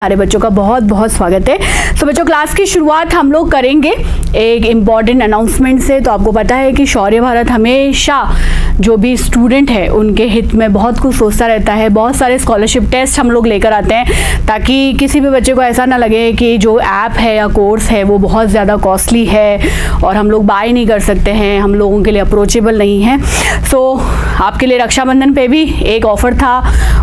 सारे बच्चों का बहुत बहुत स्वागत है। तो बच्चों क्लास की शुरुआत हम लोग करेंगे एक इम्पॉर्टेंट अनाउंसमेंट से। तो आपको पता है कि शौर्य भारत हमेशा जो भी स्टूडेंट है उनके हित में बहुत कुछ सोचता रहता है। बहुत सारे स्कॉलरशिप टेस्ट हम लोग लेकर आते हैं ताकि किसी भी बच्चे को ऐसा ना लगे कि जो ऐप है या कोर्स है वो बहुत ज़्यादा कॉस्टली है और हम लोग बाय नहीं कर सकते हैं, हम लोगों के लिए अप्रोचेबल नहीं है। सो आपके लिए रक्षाबंधन पे भी एक ऑफ़र था,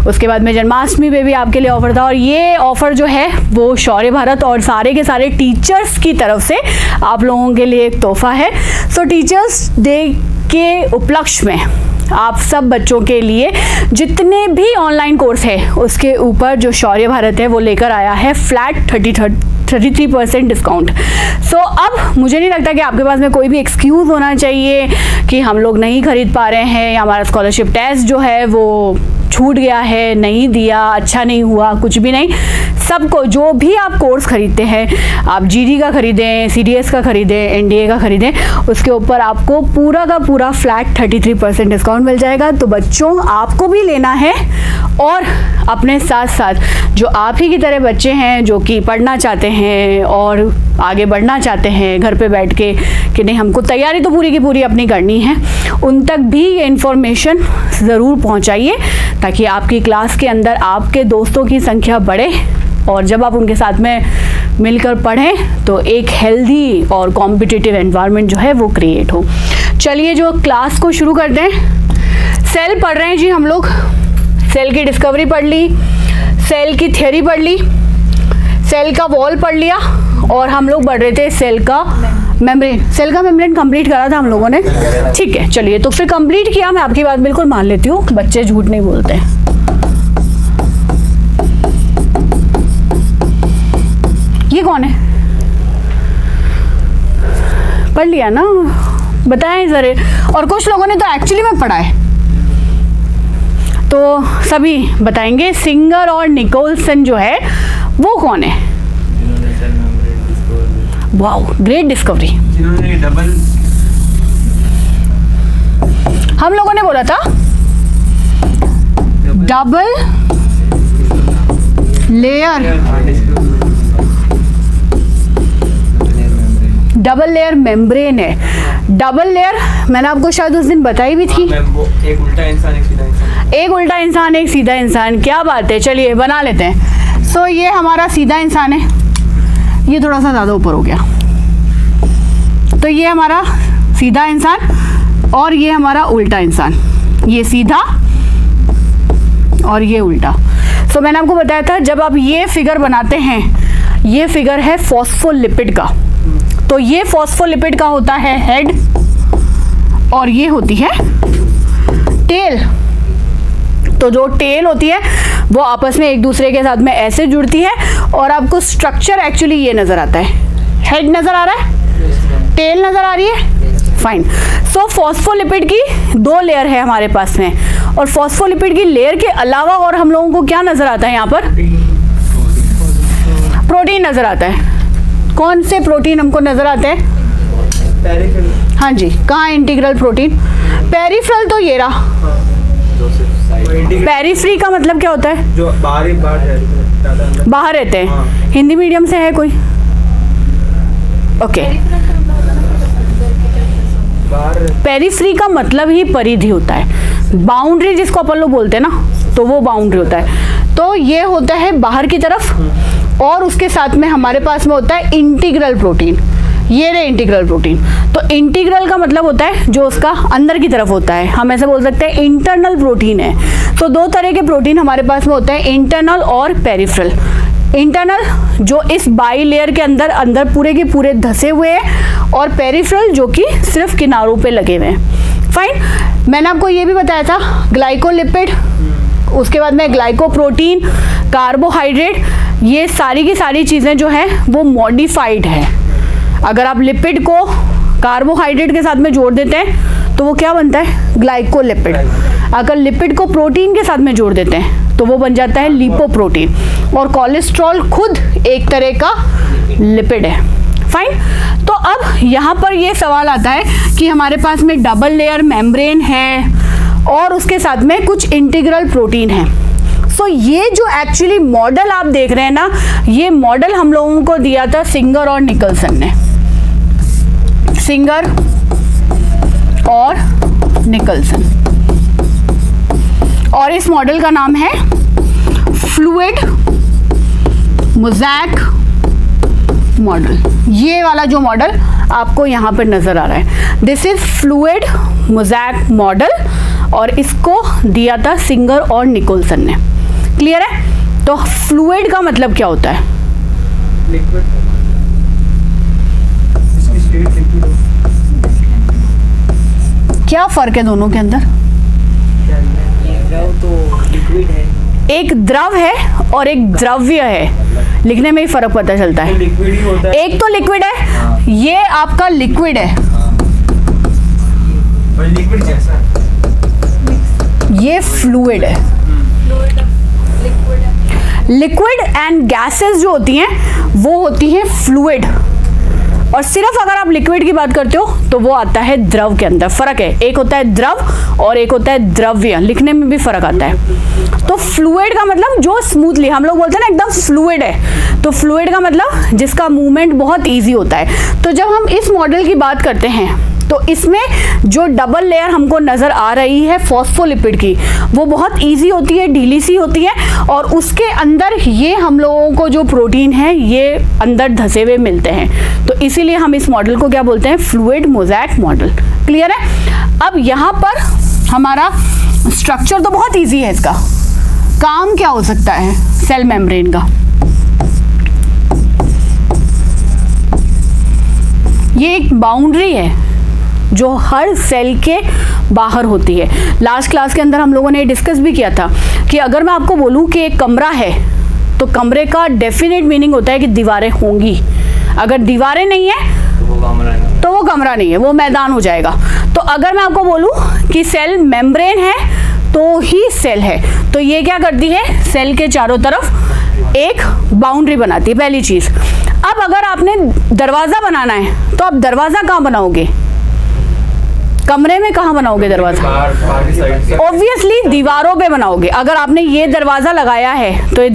उसके बाद में जन्माष्टमी पे भी आपके लिए ऑफ़र था और ये ऑफ़र जो है वो शौर्य भारत और सारे के सारे टीचर्स की तरफ से आप लोगों के लिए एक तोहफा है। सो टीचर्स डे के उपलक्ष्य में आप सब बच्चों के लिए जितने भी ऑनलाइन कोर्स है उसके ऊपर जो शौर्य भारत है वो लेकर आया है फ्लैट 33% डिस्काउंट। सो अब मुझे नहीं लगता कि आपके पास में कोई भी एक्सक्यूज़ होना चाहिए कि हम लोग नहीं खरीद पा रहे हैं या हमारा स्कॉलरशिप टेस्ट जो है वो छूट गया है, नहीं दिया, अच्छा नहीं हुआ, कुछ भी नहीं। सबको जो भी आप कोर्स खरीदते हैं, आप जीडी का खरीदें, सीडीएस का खरीदें, एनडीए का खरीदें, उसके ऊपर आपको पूरा का पूरा फ्लैट 33% डिस्काउंट मिल जाएगा। तो बच्चों आपको भी लेना है और अपने साथ साथ जो आप ही की तरह बच्चे हैं जो कि पढ़ना चाहते हैं और आगे बढ़ना चाहते हैं घर पे बैठ के कि नहीं हमको तैयारी तो पूरी की पूरी अपनी करनी है, उन तक भी ये इन्फॉर्मेशन ज़रूर पहुंचाइए ताकि आपकी क्लास के अंदर आपके दोस्तों की संख्या बढ़े और जब आप उनके साथ में मिलकर पढ़ें तो एक हेल्दी और कॉम्पिटिटिव एनवायरनमेंट जो है वो क्रिएट हो। चलिए जो क्लास को शुरू करते हैं। सेल पढ़ रहे हैं जी हम लोग, सेल की डिस्कवरी पढ़ ली, सेल की थ्योरी पढ़ ली, सेल का वॉल पढ़ लिया और हम लोग पढ़ रहे थे सेल का मेम्ब्रेन। सेल का मेम्ब्रेन कंप्लीट करा था हम लोगों ने, ठीक है। चलिए तो फिर कंप्लीट किया, मैं आपकी बात बिल्कुल मान लेती हूँ, बच्चे झूठ नहीं बोलते हैं। ये कौन है? पढ़ लिया ना, बताएं जरा। और कुछ लोगों ने तो एक्चुअली में पढ़ा है, तो सभी बताएंगे। सिंगर और निकोलसन जो है वो कौन है? Wow, great discovery. हम लोगों ने बोला था डबल लेयर मेम्ब्रेन है। डबल लेयर मैंने आपको शायद उस दिन बताई भी थी। एक उल्टा इंसान एक सीधा इंसान, क्या बात है। चलिए बना लेते हैं। सो ये हमारा सीधा इंसान है, ये थोड़ा सा ज़्यादा ऊपर हो गया, तो ये हमारा सीधा इंसान और ये हमारा उल्टा इंसान, ये सीधा और ये उल्टा। सो मैंने आपको बताया था जब आप ये फिगर बनाते हैं, ये फिगर है फॉस्फोलिपिड का, तो ये फॉस्फोलिपिड का होता है हेड और ये होती है टेल। तो जो टेल होती है वो आपस में एक दूसरे के साथ में ऐसे जुड़ती है और आपको स्ट्रक्चर एक्चुअली ये नजर आता है। हेड नजर आ रहा है, टेल नजर आ रही है, फाइन। सो फॉस्फोलिपिड की दो लेयर है हमारे पास में और फॉस्फोलिपिड की लेयर के अलावा और हम लोगों को क्या नजर आता है? यहाँ पर प्रोटीन नजर आता है। कौन से प्रोटीन हमको नजर आते हैं? हाँ जी, कहाँ इंटीग्रल प्रोटीन? पेरिफेरल तो ये रहा। पेरिफ्री का मतलब क्या होता है? जो बाहर रहते हैं। हाँ। हिंदी मीडियम से है कोई? ओके। पेरिफ्री का मतलब ही परिधि होता है, बाउंड्री जिसको अपन लोग बोलते हैं ना, तो वो बाउंड्री होता है। तो ये होता है बाहर की तरफ और उसके साथ में हमारे पास में होता है इंटीग्रल प्रोटीन। ये रहे इंटीग्रल प्रोटीन। तो इंटीग्रल का मतलब होता है जो उसका अंदर की तरफ होता है, हम ऐसे बोल सकते हैं इंटरनल प्रोटीन है। तो दो तरह के प्रोटीन हमारे पास में होते हैं, इंटरनल और पेरिफेरल। इंटरनल जो इस बाई लेयर के अंदर पूरे के पूरे धसे हुए हैं और पेरिफेरल जो कि सिर्फ किनारों पे लगे हुए हैं, फाइन। मैंने आपको ये भी बताया था ग्लाइकोलिपिड, उसके बाद में ग्लाइकोप्रोटीन, कार्बोहाइड्रेट, ये सारी की सारी चीज़ें जो हैं वो मॉडिफाइड है। अगर आप लिपिड को कार्बोहाइड्रेट के साथ में जोड़ देते हैं तो वो क्या बनता है? ग्लाइकोलिपिड। अगर लिपिड को प्रोटीन के साथ में जोड़ देते हैं तो वो बन जाता है लिपोप्रोटीन। और कोलेस्ट्रॉल खुद एक तरह का लिपिड है, फाइन। तो अब यहाँ पर ये सवाल आता है कि हमारे पास में डबल लेयर मेम्ब्रेन है और उसके साथ में कुछ इंटीग्रल प्रोटीन है। सो ये जो एक्चुअली मॉडल आप देख रहे हैं ना, ये मॉडल हम लोगों को दिया था सिंगर और निकलसन ने, सिंगर और निकलसन, और इस मॉडल का नाम है फ्लूइड मोज़ैक मॉडल। ये वाला जो मॉडल आपको यहाँ पर नजर आ रहा है, this is fluid mosaic model, और इसको दिया था सिंगर और निकोलसन ने। क्लियर है? तो फ्लूइड का मतलब क्या होता है? लिक्विड। इसकी स्टेट लिक्विड हो। क्या फर्क है दोनों के अंदर? द्रव तो लिक्विड है, एक द्रव है और एक द्रव्य है, लिखने में ही फर्क पता चलता है। लिक्विड ही होता है। एक तो लिक्विड है, ये आपका लिक्विड है, लिक्विड जैसा, ये फ्लूइड है। लिक्विड एंड गैसेस जो होती हैं वो होती हैं फ्लूइड, और सिर्फ अगर आप लिक्विड की बात करते हो तो वो आता है द्रव के अंदर। फर्क है, एक होता है द्रव और एक होता है द्रव्य, लिखने में भी फर्क आता है। तो फ्लूइड का मतलब जो स्मूथली, हम लोग बोलते हैं ना एकदम फ्लूइड है, तो फ्लूइड का मतलब जिसका मूवमेंट बहुत ईजी होता है। तो जब हम इस मॉडल की बात करते हैं तो इसमें जो डबल लेयर हमको नज़र आ रही है फॉस्फोलिपिड की, वो बहुत इजी होती है, ढीली सी होती है, और उसके अंदर ये हम लोगों को जो प्रोटीन है ये अंदर धसे हुए मिलते हैं। तो इसीलिए हम इस मॉडल को क्या बोलते हैं? Fluid mosaic model. क्लियर है? अब यहाँ पर हमारा स्ट्रक्चर तो बहुत ईजी है, इसका काम क्या हो सकता है? सेल मेम्ब्रेन का ये एक बाउंड्री है जो हर सेल के बाहर होती है। लास्ट क्लास के अंदर हम लोगों ने डिस्कस भी किया था कि अगर मैं आपको बोलूं कि एक कमरा है तो कमरे का डेफिनेट मीनिंग होता है कि दीवारें होंगी। अगर दीवारें नहीं है तो वो कमरा नहीं है, वो मैदान हो जाएगा। तो अगर मैं आपको बोलूं कि सेल मेम्ब्रेन है तो ही सेल है, तो ये क्या करती है? सेल के चारों तरफ एक बाउंड्री बनाती है, पहली चीज। अब अगर आपने दरवाजा बनाना है तो आप दरवाजा कहाँ बनाओगे? कमरे में कहाँ बनाओगे दरवाजा? ऑब्वियसली दीवारों पे बनाओगे। अगर आपने ये दरवाजा लगाया है तो ये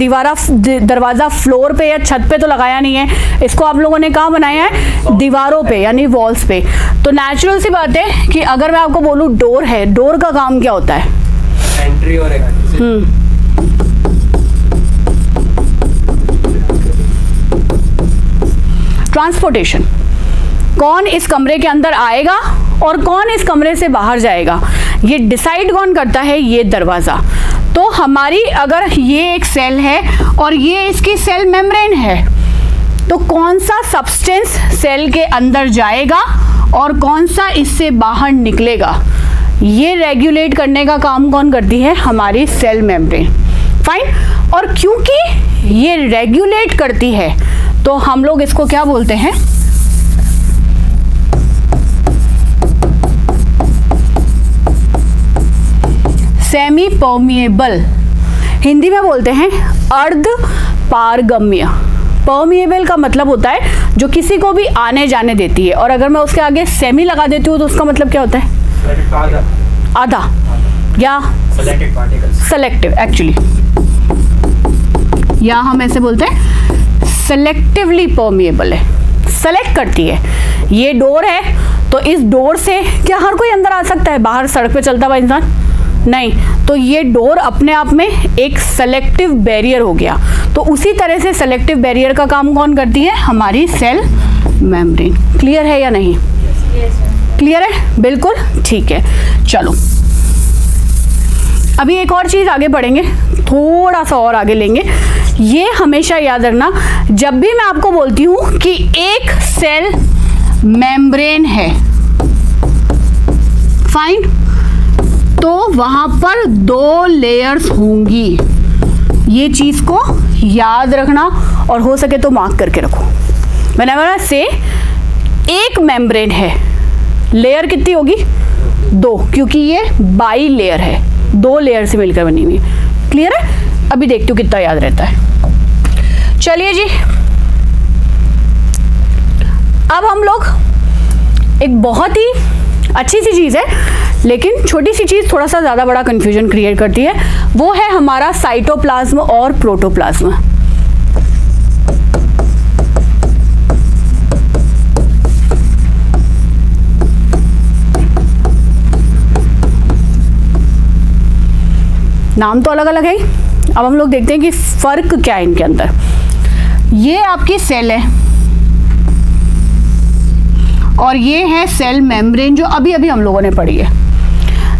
दरवाजा फ्लोर पे या छत पे तो लगाया नहीं है, इसको आप लोगों ने कहाँ बनाया है? दीवारों पे, यानी वॉल्स पे। तो नेचुरल सी बात है कि अगर मैं आपको बोलूँ डोर है, डोर का काम क्या होता है? एंट्री और एग्जिट। ट्रांसपोर्टेशन। कौन इस कमरे के अंदर आएगा और कौन इस कमरे से बाहर जाएगा, ये डिसाइड कौन करता है? ये दरवाज़ा। तो हमारी अगर ये एक सेल है और ये इसकी सेल मेम्ब्रेन है, तो कौन सा सब्सटेंस सेल के अंदर जाएगा और कौन सा इससे बाहर निकलेगा, ये रेगुलेट करने का काम कौन करती है? हमारी सेल मेम्ब्रेन। फाइन। और क्योंकि ये रेगुलेट करती है तो हम लोग इसको क्या बोलते हैं? Semi permeable. हिंदी में बोलते हैं अर्ध पारगम्य। परमिएबल का मतलब होता है जो किसी को भी आने जाने देती है, और अगर मैं उसके आगे सेमी लगा देती हूँ तो उसका मतलब क्या होता है? आधा या सेलेक्टिव एक्चुअली, या हम ऐसे बोलते हैं सेलेक्टिवली परमिएबल है, सेलेक्ट करती है। ये डोर है तो इस डोर से क्या हर कोई अंदर आ सकता है? बाहर सड़क पे चलता हुआ इंसान नहीं, तो ये डोर अपने आप में एक सेलेक्टिव बैरियर हो गया। तो उसी तरह से सेलेक्टिव बैरियर का काम कौन करती है? हमारी सेल मेम्ब्रेन। क्लियर है या नहीं? क्लियर है? बिल्कुल ठीक है। चलो अभी एक और चीज़ आगे बढ़ेंगे, थोड़ा सा और आगे लेंगे। ये हमेशा याद रखना, जब भी मैं आपको बोलती हूँ कि एक सेल मेम्ब्रेन है, फाइन, तो वहाँ पर 2 लेयर्स होंगी। ये चीज़ को याद रखना और हो सके तो मार्क करके रखो। व्हेनेवर से एक मेम्ब्रेन है, लेयर कितनी होगी? 2, क्योंकि ये बाई लेयर है, 2 लेयर से मिलकर बनी हुई। क्लियर है? अभी देखती हूँ कितना याद रहता है। चलिए जी, अब हम लोग एक बहुत ही अच्छी सी चीज़ है, लेकिन छोटी सी चीज़ थोड़ा सा ज़्यादा बड़ा कन्फ्यूजन क्रिएट करती है। वो है हमारा साइटोप्लाज्म और प्रोटोप्लाज्म। नाम तो अलग अलग है ही। अब हम लोग देखते हैं कि फ़र्क क्या है इनके अंदर। ये आपकी सेल है और ये है सेल मेम्ब्रेन, जो अभी अभी हम लोगों ने पढ़ी है।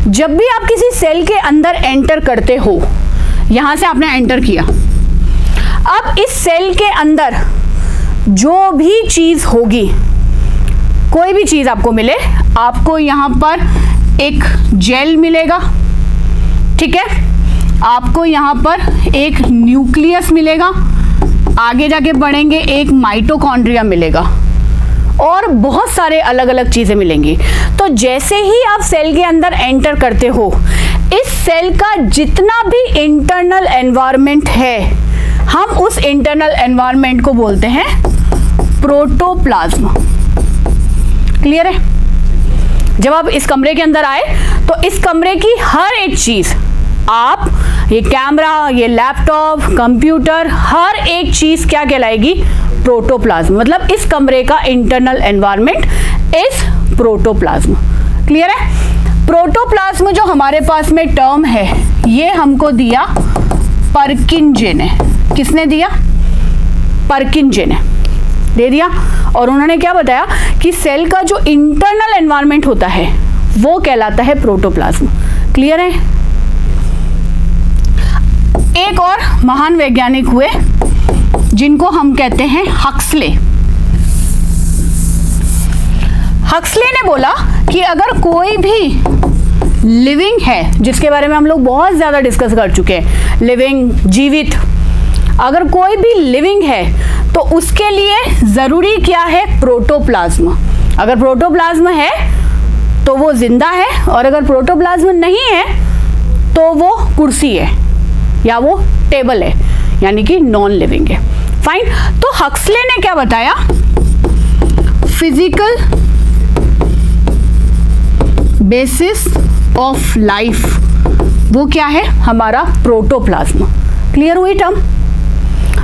जब भी आप किसी सेल के अंदर एंटर करते हो, यहाँ से आपने एंटर किया, अब इस सेल के अंदर जो भी चीज़ होगी, कोई भी चीज़ आपको मिले, आपको यहाँ पर एक जेल मिलेगा, ठीक है, आपको यहाँ पर एक न्यूक्लियस मिलेगा, आगे जाके बढ़ेंगे एक माइटोकॉन्ड्रिया मिलेगा और बहुत सारे अलग अलग चीज़ें मिलेंगी। तो जैसे ही आप सेल के अंदर एंटर करते हो, इस सेल का जितना भी इंटरनल एनवायरनमेंट है, हम उस इंटरनल एनवायरनमेंट को बोलते हैं प्रोटोप्लाज्म। क्लियर है? जब आप इस कमरे के अंदर आए तो इस कमरे की हर एक चीज़, आप ये कैमरा, ये लैपटॉप, कंप्यूटर, हर एक चीज़ क्या कहलाएगी? प्रोटोप्लाज्म। मतलब इस कमरे का इंटरनल एनवायरनमेंट इस प्रोटोप्लाज्म। क्लियर है? प्रोटोप्लाज्म जो हमारे पास में टर्म है, ये हमको दिया पर्किंजे ने। किसने दिया? पर्किंजे ने दे दिया। और उन्होंने क्या बताया कि सेल का जो इंटरनल एनवायरनमेंट होता है वो कहलाता है प्रोटोप्लाज्म। क्लियर है? एक और महान वैज्ञानिक हुए जिनको हम कहते हैं हक्सले। हक्सले ने बोला कि अगर कोई भी लिविंग है, जिसके बारे में हम लोग बहुत ज़्यादा डिस्कस कर चुके हैं, लिविंग, जीवित, अगर कोई भी लिविंग है तो उसके लिए ज़रूरी क्या है? प्रोटोप्लाज्म। अगर प्रोटोप्लाज्म है तो वो जिंदा है, और अगर प्रोटोप्लाज्म नहीं है तो वो कुर्सी है या वो टेबल है, यानी कि नॉन लिविंग है। फाइन। तो हक्सले ने क्या बताया? फिजिकल बेसिस ऑफ लाइफ, वो क्या है? हमारा प्रोटोप्लाज्म। क्लियर हुई टर्म?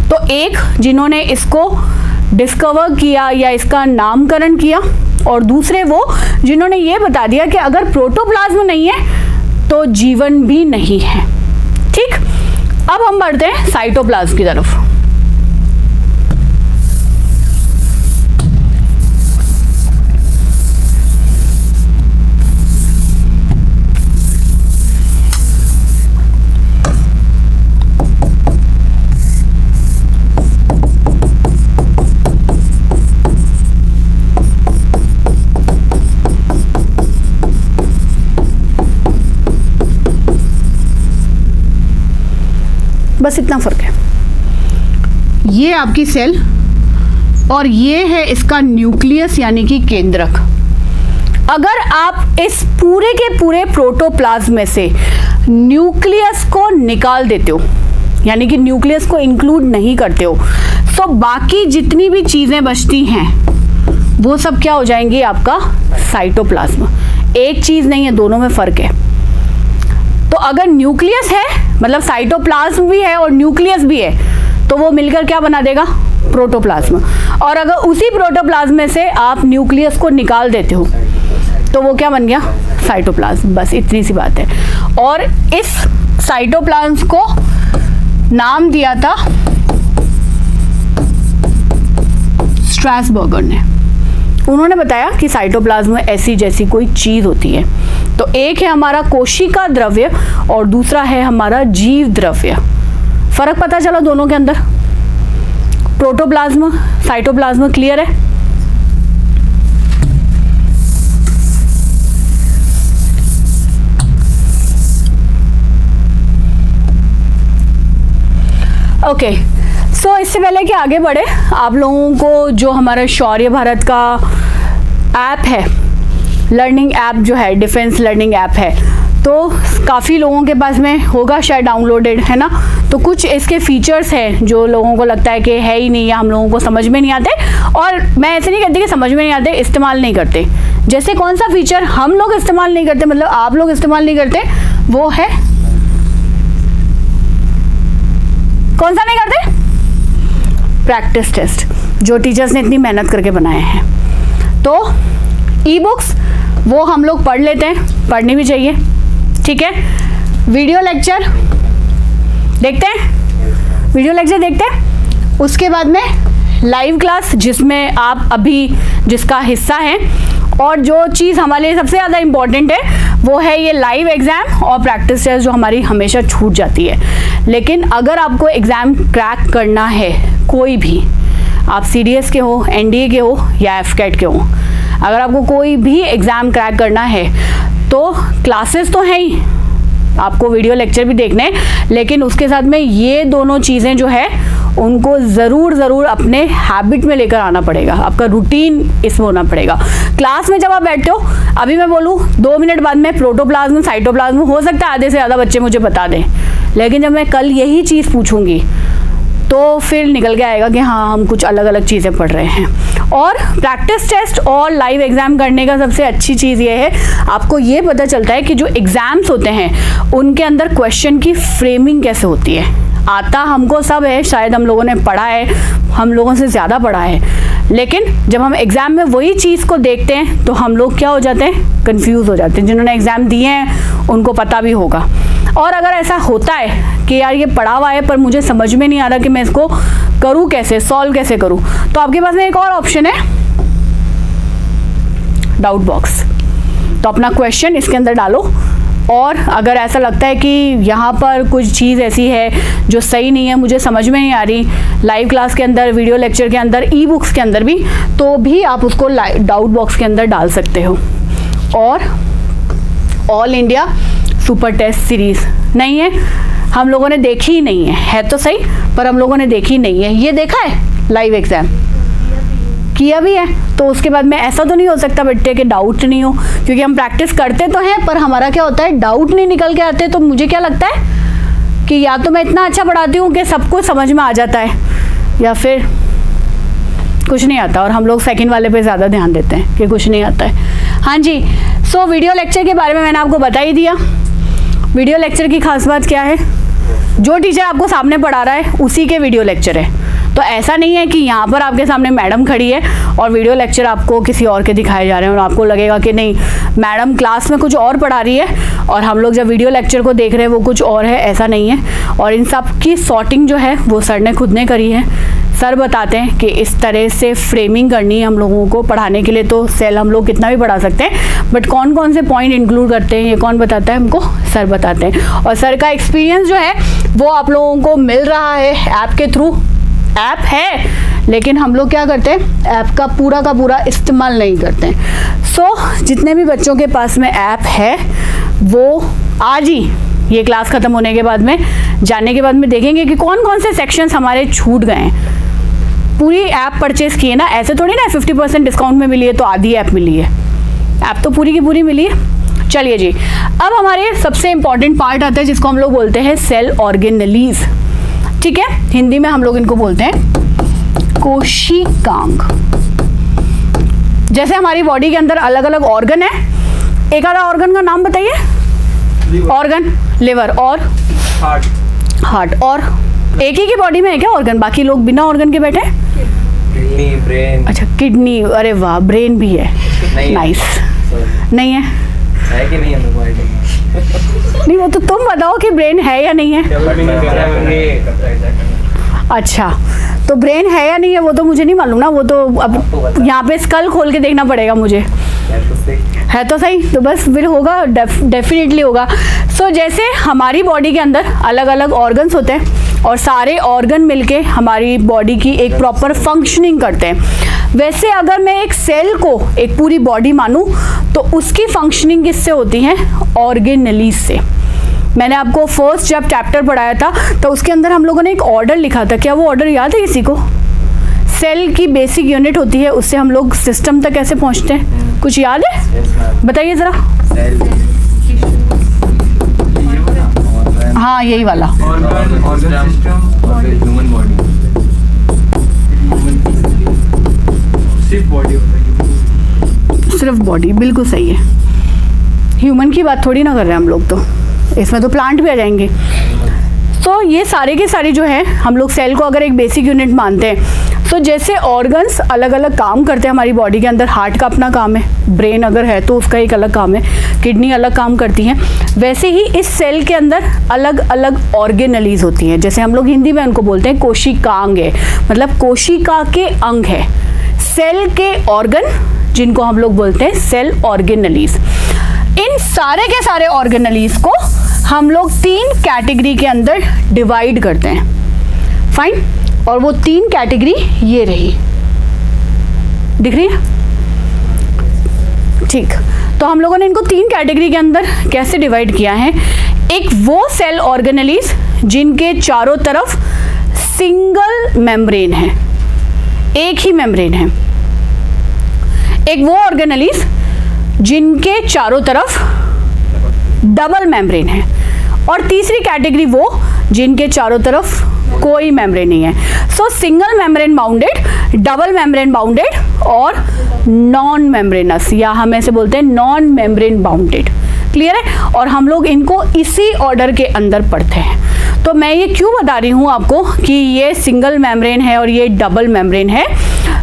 तो एक जिन्होंने इसको डिस्कवर किया या इसका नामकरण किया, और दूसरे वो जिन्होंने ये बता दिया कि अगर प्रोटोप्लाज्म नहीं है तो जीवन भी नहीं है। ठीक, अब हम बढ़ते हैं साइटोप्लाज्म की तरफ। बस इतना फर्क है। ये आपकी सेल और ये है इसका न्यूक्लियस यानी कि केंद्रक। अगर आप इस पूरे के पूरे प्रोटोप्लाज्म में से न्यूक्लियस को निकाल देते हो, यानी कि न्यूक्लियस को इंक्लूड नहीं करते हो, तो बाकी जितनी भी चीज़ें बचती हैं वो सब क्या हो जाएंगी? आपका साइटोप्लाज्म। एक चीज़ नहीं है, दोनों में फ़र्क है। तो अगर न्यूक्लियस है, मतलब साइटोप्लाज्म भी है और न्यूक्लियस भी है, तो वो मिलकर क्या बना देगा? प्रोटोप्लाज्म। और अगर उसी प्रोटोप्लाज्म में से आप न्यूक्लियस को निकाल देते हो तो वो क्या बन गया? साइटोप्लाज्म। बस इतनी सी बात है। और इस साइटोप्लाज्म को नाम दिया था स्ट्रासबर्गर ने। उन्होंने बताया कि साइटोप्लाज्म ऐसी जैसी कोई चीज़ होती है। तो एक है हमारा कोशिका द्रव्य और दूसरा है हमारा जीव द्रव्य। फर्क पता चला दोनों के अंदर? Protoplasm, cytoplasm. क्लियर है? ओके, सो इससे पहले कि आगे बढ़े, आप लोगों को जो हमारा शौर्य भारत का ऐप है, लर्निंग ऐप जो है, डिफेंस लर्निंग ऐप है, तो काफ़ी लोगों के पास में होगा शायद डाउनलोडेड, है ना? तो कुछ इसके फीचर्स हैं जो लोगों को लगता है कि है ही नहीं या हम लोगों को समझ में नहीं आते। और मैं ऐसे नहीं कहती कि समझ में नहीं आते, इस्तेमाल नहीं करते। जैसे कौन सा फीचर हम लोग इस्तेमाल नहीं करते, मतलब आप लोग इस्तेमाल नहीं करते, वो है कौन सा नहीं करते? प्रैक्टिस टेस्ट, जो टीचर्स ने इतनी मेहनत करके बनाए हैं। तो ई बुक्स वो हम लोग पढ़ लेते हैं, पढ़नी भी चाहिए, ठीक है। वीडियो लेक्चर देखते हैं, वीडियो लेक्चर देखते हैं। उसके बाद में लाइव क्लास, जिसमें आप अभी जिसका हिस्सा हैं, और जो चीज़ हमारे लिए सबसे ज़्यादा इम्पॉर्टेंट है वो है ये लाइव एग्ज़ाम और प्रैक्टिस टेस्ट, जो हमारी हमेशा छूट जाती है। लेकिन अगर आपको एग्ज़ाम क्रैक करना है, कोई भी, आप CDS के हो, NDA के हो या FCAT के हो, अगर आपको कोई भी एग्ज़ाम क्रैक करना है तो क्लासेस तो हैं ही, आपको वीडियो लेक्चर भी देखने हैं, लेकिन उसके साथ में ये दोनों चीज़ें जो है उनको ज़रूर अपने हैबिट में लेकर आना पड़ेगा, आपका रूटीन इसमें होना पड़ेगा। क्लास में जब आप बैठते हो, अभी मैं बोलूँ 2 मिनट बाद में प्रोटोप्लाज्म साइटोप्लाज्म, हो सकता है आधे से ज़्यादा बच्चे मुझे बता दें, लेकिन जब मैं कल यही चीज़ पूछूंगी तो फिर निकल के आएगा कि हाँ हम कुछ अलग अलग चीज़ें पढ़ रहे हैं। और प्रैक्टिस टेस्ट और लाइव एग्ज़ाम करने का सबसे अच्छी चीज़ ये है, आपको ये पता चलता है कि जो एग्ज़ाम्स होते हैं उनके अंदर क्वेश्चन की फ्रेमिंग कैसे होती है। आता हमको सब है, शायद हम लोगों ने पढ़ा है, हम लोगों से ज़्यादा पढ़ा है, लेकिन जब हम एग्ज़ाम में वही चीज़ को देखते हैं तो हम लोग क्या हो जाते हैं, कंफ्यूज हो जाते हैं। जिन्होंने एग्ज़ाम दिए हैं उनको पता भी होगा। और अगर ऐसा होता है कि यार ये पढ़ा हुआ है पर मुझे समझ में नहीं आ रहा कि मैं इसको करूँ कैसे, सॉल्व कैसे करूँ, तो आपके पास में एक और ऑप्शन है, डाउट बॉक्स। तो अपना क्वेश्चन इसके अंदर डालो, और अगर ऐसा लगता है कि यहाँ पर कुछ चीज़ ऐसी है जो सही नहीं है, मुझे समझ में नहीं आ रही, लाइव क्लास के अंदर, वीडियो लेक्चर के अंदर, ई बुक्स के अंदर भी, तो भी आप उसको डाउट बॉक्स के अंदर डाल सकते हो। और all India super test series नहीं है, हम लोगों ने देखी ही नहीं है तो सही, पर हम लोगों ने देखी नहीं है। ये देखा है लाइव एग्ज़ाम किया भी है, तो उसके बाद में ऐसा तो नहीं हो सकता बच्चे के डाउट नहीं हो, क्योंकि हम प्रैक्टिस करते तो हैं पर हमारा क्या होता है, डाउट नहीं निकल के आते। तो मुझे क्या लगता है कि या तो मैं इतना अच्छा पढ़ाती हूँ कि सबको समझ में आ जाता है, या फिर कुछ नहीं आता, और हम लोग सेकंड वाले पे ज़्यादा ध्यान देते हैं कि कुछ नहीं आता है। हाँ जी, सो वीडियो लेक्चर के बारे में मैंने आपको बता ही दिया। वीडियो लेक्चर की खास बात क्या है, जो टीचर आपको सामने पढ़ा रहा है उसी के वीडियो लेक्चर है। तो ऐसा नहीं है कि यहाँ पर आपके सामने मैडम खड़ी है और वीडियो लेक्चर आपको किसी और के दिखाए जा रहे हैं, और आपको लगेगा कि नहीं मैडम क्लास में कुछ और पढ़ा रही है और हम लोग जब वीडियो लेक्चर को देख रहे हैं वो कुछ और है, ऐसा नहीं है। और इन सब की सॉर्टिंग जो है वो सर ने खुद ने करी है। सर बताते हैं कि इस तरह से फ्रेमिंग करनी है हम लोगों को पढ़ाने के लिए। तो सेल हम लोग कितना भी पढ़ा सकते हैं, बट कौन कौन से पॉइंट इंक्लूड करते हैं ये कौन बताता है हमको, सर बताते हैं। और सर का एक्सपीरियंस जो है वो आप लोगों को मिल रहा है ऐप के थ्रू। ऐप है लेकिन हम लोग क्या करते हैं, ऐप का पूरा इस्तेमाल नहीं करते हैं। सो जितने भी बच्चों के पास में ऐप है वो आज ही ये क्लास ख़त्म होने के बाद में जाने के बाद में देखेंगे कि कौन कौन से सेक्शंस हमारे छूट गए हैं। पूरी ऐप परचेस की है ना, ऐसे थोड़ी ना 50% डिस्काउंट में मिली है तो आधी ऐप मिली है, ऐप तो पूरी की पूरी मिली है। चलिए जी, अब हमारे सबसे इम्पॉर्टेंट पार्ट आता है जिसको हम लोग बोलते हैं सेल ऑर्गेनेलीज। ठीक है, हिंदी में हम लोग इनको बोलते हैं कोशिकांग। जैसे हमारी बॉडी के अंदर अलग अलग ऑर्गन है, एक आधा ऑर्गन का नाम बताइए। ऑर्गन लिवर और हार्ट और एक ही की बॉडी में है क्या ऑर्गन, बाकी लोग बिना ऑर्गन के बैठे? Kidney, brain. अच्छा किडनी, अरे वाह, ब्रेन भी है, नाइस। नहीं है कि नहीं, हमें को आइडिया नहीं, वो तो तुम बताओ कि ब्रेन है या नहीं है। अच्छा तो ब्रेन है या नहीं है वो तो मुझे नहीं मालूम ना, वो तो अब यहाँ पे स्कल खोल के देखना पड़ेगा मुझे। है तो सही, तो बस फिर होगा, डेफिनेटली होगा। सो जैसे हमारी बॉडी के अंदर अलग अलग ऑर्गन्स होते हैं और सारे ऑर्गन मिलके हमारी बॉडी की एक प्रॉपर फंक्शनिंग करते हैं, वैसे अगर मैं एक सेल को एक पूरी बॉडी मानूं तो उसकी फंक्शनिंग किससे होती है, ऑर्गेनेलीज से। मैंने आपको फर्स्ट जब चैप्टर पढ़ाया था तो उसके अंदर हम लोगों ने एक ऑर्डर लिखा था, क्या वो ऑर्डर याद है किसी को? सेल की बेसिक यूनिट होती है, उससे हम लोग सिस्टम तक कैसे पहुंचते हैं, कुछ याद है? बताइए ज़रा। हाँ यही वाला, सिर्फ बॉडी, बिल्कुल सही है। ह्यूमन की बात थोड़ी ना कर रहे हैं हम लोग, तो इसमें तो प्लांट भी आ जाएंगे। तो ये सारे के सारे जो है हम लोग सेल को अगर एक बेसिक यूनिट मानते हैं, तो जैसे ऑर्गन्स अलग अलग काम करते हैं हमारी बॉडी के अंदर, हार्ट का अपना काम है, ब्रेन अगर है तो उसका एक अलग काम है, किडनी अलग काम करती हैं, वैसे ही इस सेल के अंदर अलग अलग ऑर्गेनलीज होती हैं। जैसे हम लोग हिंदी में उनको बोलते हैं कोशिकांग है, मतलब कोशिका के अंग है। सेल के ऑर्गन जिनको हम लोग बोलते हैं सेल ऑर्गेनलीज। इन सारे के सारे ऑर्गेनलीज को हम लोग 3 कैटेगरी के अंदर डिवाइड करते हैं। फाइन, और वो 3 कैटेगरी ये रही, दिख रही है? ठीक, तो हम लोगों ने इनको 3 कैटेगरी के अंदर कैसे डिवाइड किया है। एक वो सेल ऑर्गेनलीज जिनके चारों तरफ सिंगल मेम्ब्रेन है, एक ही मेम्ब्रेन है। एक वो ऑर्गेनलीज जिनके चारों तरफ डबल मेम्ब्रेन है, और तीसरी कैटेगरी वो जिनके चारों तरफ कोई मेम्ब्रेन नहीं है। सो single membrane bounded, double membrane bounded और नॉन मेम्ब्रेनस, या हम ऐसे बोलते हैं नॉन मेम्ब्रेन बाउंडेड। क्लियर है? और हम लोग इनको इसी ऑर्डर के अंदर पढ़ते हैं। तो मैं ये क्यों बता रही हूँ आपको कि ये सिंगल मेम्ब्रेन है और ये डबल मेम्ब्रेन है,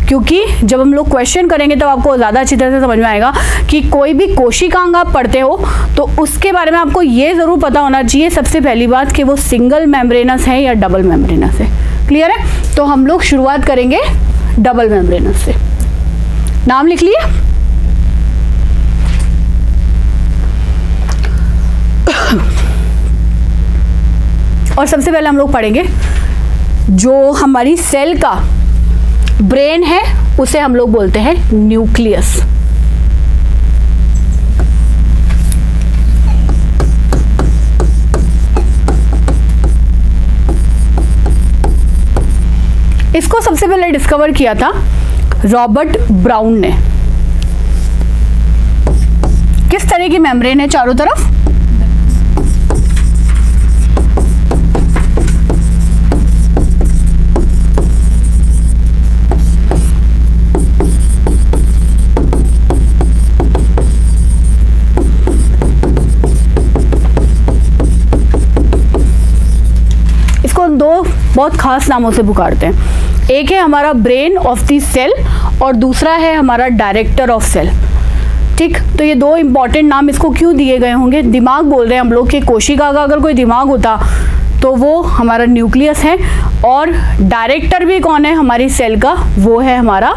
क्योंकि जब हम लोग क्वेश्चन करेंगे तब आपको ज़्यादा अच्छी तरह से समझ में आएगा कि कोई भी कोशिकांग आप पढ़ते हो तो उसके बारे में आपको ये ज़रूर पता होना चाहिए सबसे पहली बात कि वो सिंगल मेम्ब्रेनस है या डबल मेम्ब्रेनस है। क्लियर है? तो हम लोग शुरुआत करेंगे डबल मेम्ब्रेनस से। नाम लिख लिए? और सबसे पहले हम लोग पढ़ेंगे जो हमारी सेल का ब्रेन है उसे हम लोग बोलते हैं न्यूक्लियस। इसको सबसे पहले डिस्कवर किया था रॉबर्ट ब्राउन ने। किस तरह की मेम्ब्रेन है चारों तरफ? दो बहुत खास नामों से पुकारते हैं। एक है हमारा ब्रेन ऑफ द सेल और दूसरा है हमारा डायरेक्टर ऑफ सेल। ठीक, तो ये दो इंपॉर्टेंट नाम इसको क्यों दिए गए होंगे? दिमाग बोल रहे हैं हम लोग कि कोशिका का अगर कोई दिमाग होता तो वो हमारा न्यूक्लियस है, और डायरेक्टर भी कौन है हमारी सेल का? वो है हमारा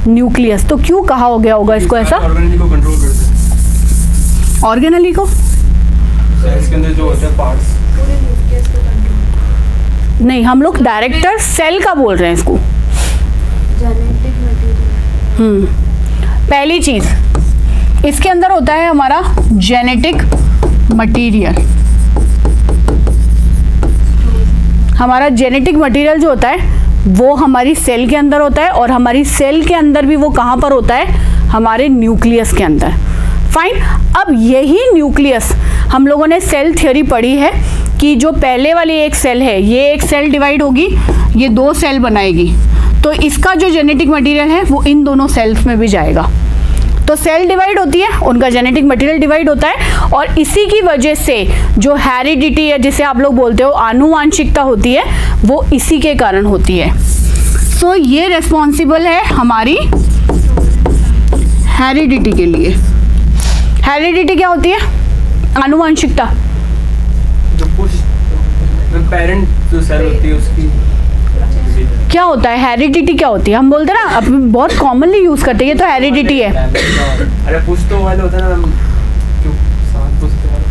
न्यूक्लियस। तो क्यों कहा हो गया होगा इसको ऐसा? ऑर्गेनली को कंट्रोल करते हैं। ऑर्गेनली को सेल्स के अंदर जो होते हैं पार्ट्स, नहीं, हम लोग डायरेक्टर सेल का बोल रहे हैं इसको। पहली चीज इसके अंदर होता है हमारा जेनेटिक मटेरियल। हमारा जेनेटिक मटेरियल जो होता है वो हमारी सेल के अंदर होता है, और हमारी सेल के अंदर भी वो कहाँ पर होता है? हमारे न्यूक्लियस के अंदर। फाइन, अब यही न्यूक्लियस हम लोगों ने सेल थ्योरी पढ़ी है कि जो पहले वाली एक सेल है, ये एक सेल डिवाइड होगी, ये 2 सेल बनाएगी, तो इसका जो जेनेटिक मटेरियल है वो इन दोनों सेल्स में भी जाएगा। तो सेल डिवाइड होती है, उनका जेनेटिक मटेरियल डिवाइड होता है, और इसी की वजह से जो हेरिडिटी है, जिसे आप लोग बोलते हो आनुवांशिकता होती है, वो इसी के कारण होती है। सो ये रिस्पॉन्सिबल है हमारी हेरिडिटी के लिए। हेरिडिटी क्या होती है? आनुवांशिकता। जो पेरेंट जो सेल होती है उसकी क्या होता है? हेरिडिटी क्या होती है? हम बोलते हैं ना, अब बहुत कॉमनली यूज करते हैं, ये तो हेरिडिटी है। अरे पुश्तों वाले होते हैं ना, जो 7 पुश्ते वाले,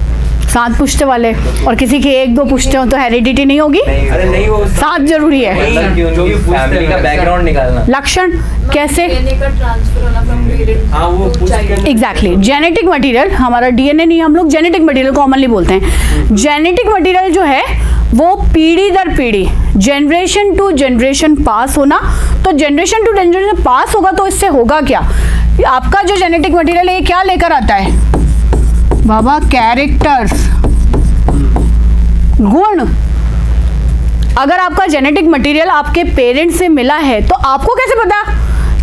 7 पुश्ते वाले, और किसी के 1-2 पुश्ते हो तो हेरिडिटी नहीं होगी? अरे नहीं, वो 7 जरूरी है। जो भी फैमिली का बैकग्राउंड निकालना। लक्षण कैसे? हाँ, वो एग्जैक्टली, जेनेटिक मटेरियल, हमारा डीएनए नहीं, हम लोग जेनेटिक मटेरियल कॉमनली बोलते हैं। जेनेटिक मटेरियल जो है वो पीढ़ी दर पीढ़ी, जनरेशन टू जनरेशन पास होना। तो जनरेशन टू जनरेशन पास होगा तो इससे होगा क्या? आपका जो जेनेटिक मटेरियल है ये क्या लेकर आता है बाबा? कैरेक्टर्स, गुण। अगर आपका जेनेटिक मटेरियल आपके पेरेंट्स से मिला है तो आपको कैसे पता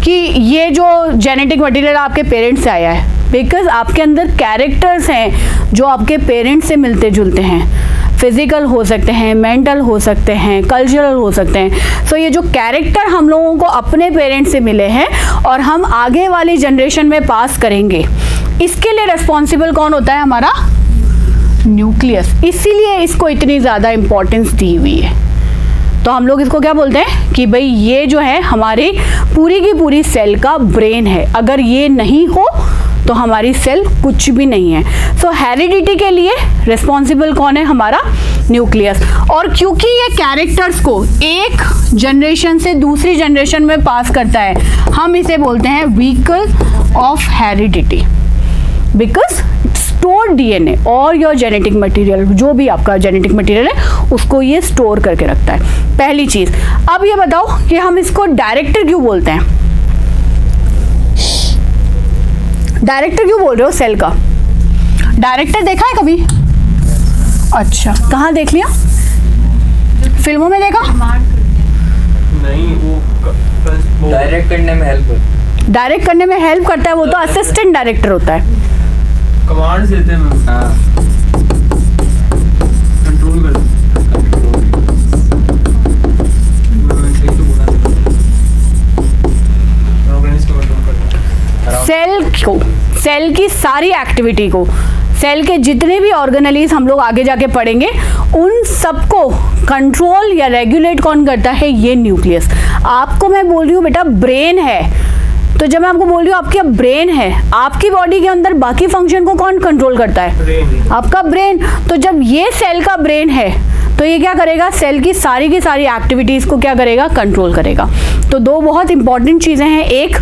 कि ये जो जेनेटिक मटेरियल आपके पेरेंट्स से आया है, बिकॉज आपके अंदर कैरेक्टर्स हैं जो आपके पेरेंट्स से मिलते जुलते हैं। फिजिकल हो सकते हैं, मेंटल हो सकते हैं, कल्चरल हो सकते हैं। सो ये जो कैरेक्टर हम लोगों को अपने पेरेंट्स से मिले हैं और हम आगे वाली जनरेशन में पास करेंगे, इसके लिए रिस्पॉन्सिबल कौन होता है? हमारा न्यूक्लियस। इसीलिए इसको इतनी ज़्यादा इम्पोर्टेंस दी हुई है। तो हम लोग इसको क्या बोलते हैं कि भाई ये जो है हमारी पूरी की पूरी सेल का ब्रेन है। अगर ये नहीं हो तो हमारी सेल कुछ भी नहीं है। सो हेरिडिटी के लिए रिस्पॉन्सिबल कौन है? हमारा न्यूक्लियस। और क्योंकि ये कैरेक्टर्स को एक जनरेशन से दूसरी जनरेशन में पास करता है, हम इसे बोलते हैं vehicle of heredity. Because store DNA और योर जेनेटिक मटेरियल, जो भी आपका जेनेटिक मटेरियल है उसको ये स्टोर करके रखता है। पहली चीज। अब ये बताओ कि हम इसको डायरेक्टर क्यों बोलते हैं? डायरेक्टर क्यों बोल रहे हो सेल का? डायरेक्टर देखा है कभी? अच्छा, कहाँ देख लिया? फिल्मों में देखा? नहीं, वो डायरेक्ट करने में हेल्प डायरेक्ट करने में हेल्प करता है, वो तो असिस्टेंट डायरेक्टर होता है। कमांड देते हैं मैम। हाँ, कंट्रोल कर सेल की सारी एक्टिविटी को, सेल के जितने भी ऑर्गेनेलीज हम लोग आगे जाके पढ़ेंगे, उन सबको कंट्रोल या रेगुलेट कौन करता है? ये न्यूक्लियस। आपको मैं बोल रही हूँ बेटा ब्रेन है, तो जब मैं आपको बोल रही हूँ आपके ब्रेन है, आपकी बॉडी के अंदर बाकी फंक्शन को कौन कंट्रोल करता है? आपका ब्रेन। तो जब ये सेल का ब्रेन है तो ये क्या करेगा? सेल की सारी एक्टिविटीज को क्या करेगा? कंट्रोल करेगा। तो दो बहुत इंपॉर्टेंट चीजें हैं। एक,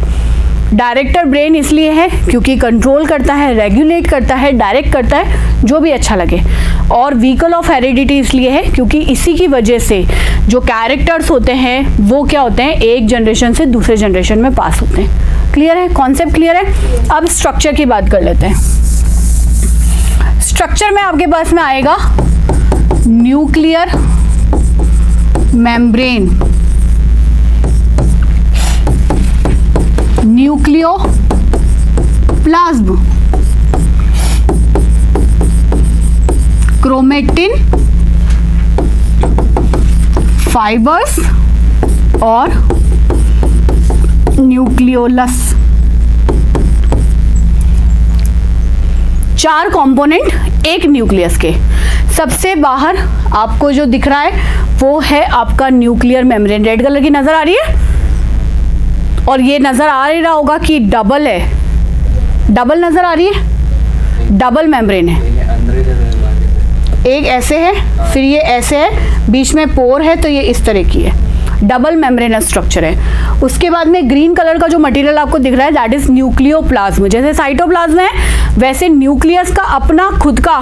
डायरेक्टर ब्रेन इसलिए है क्योंकि कंट्रोल करता है, रेगुलेट करता है, डायरेक्ट करता है, जो भी अच्छा लगे। और व्हीकल ऑफ हेरिडिटी इसलिए है क्योंकि इसी की वजह से जो कैरेक्टर्स होते हैं वो क्या होते हैं? एक जनरेशन से दूसरे जनरेशन में पास होते हैं। क्लियर है? कॉन्सेप्ट क्लियर है? अब स्ट्रक्चर की बात कर लेते हैं। स्ट्रक्चर में आपके पास में आएगा nuclear membrane, nucleo plasm, chromatin fibres और न्यूक्लियोलस। चार कंपोनेंट एक न्यूक्लियस के। सबसे बाहर आपको जो दिख रहा है वो है आपका न्यूक्लियर मेम्ब्रेन। रेड कलर की नजर आ रही है? और ये नजर आ रहा होगा कि डबल है, डबल नजर आ रही है, डबल मेम्ब्रेन है। एक ऐसे है, फिर ये ऐसे है, बीच में पोर है, तो ये इस तरह की है, डबल मेम्ब्रेनस स्ट्रक्चर है। उसके बाद में ग्रीन कलर का जो मटेरियल आपको दिख रहा है दैट इज न्यूक्लियोप्लाज्म। जैसे साइटोप्लाज्म है वैसे न्यूक्लियस का अपना खुद का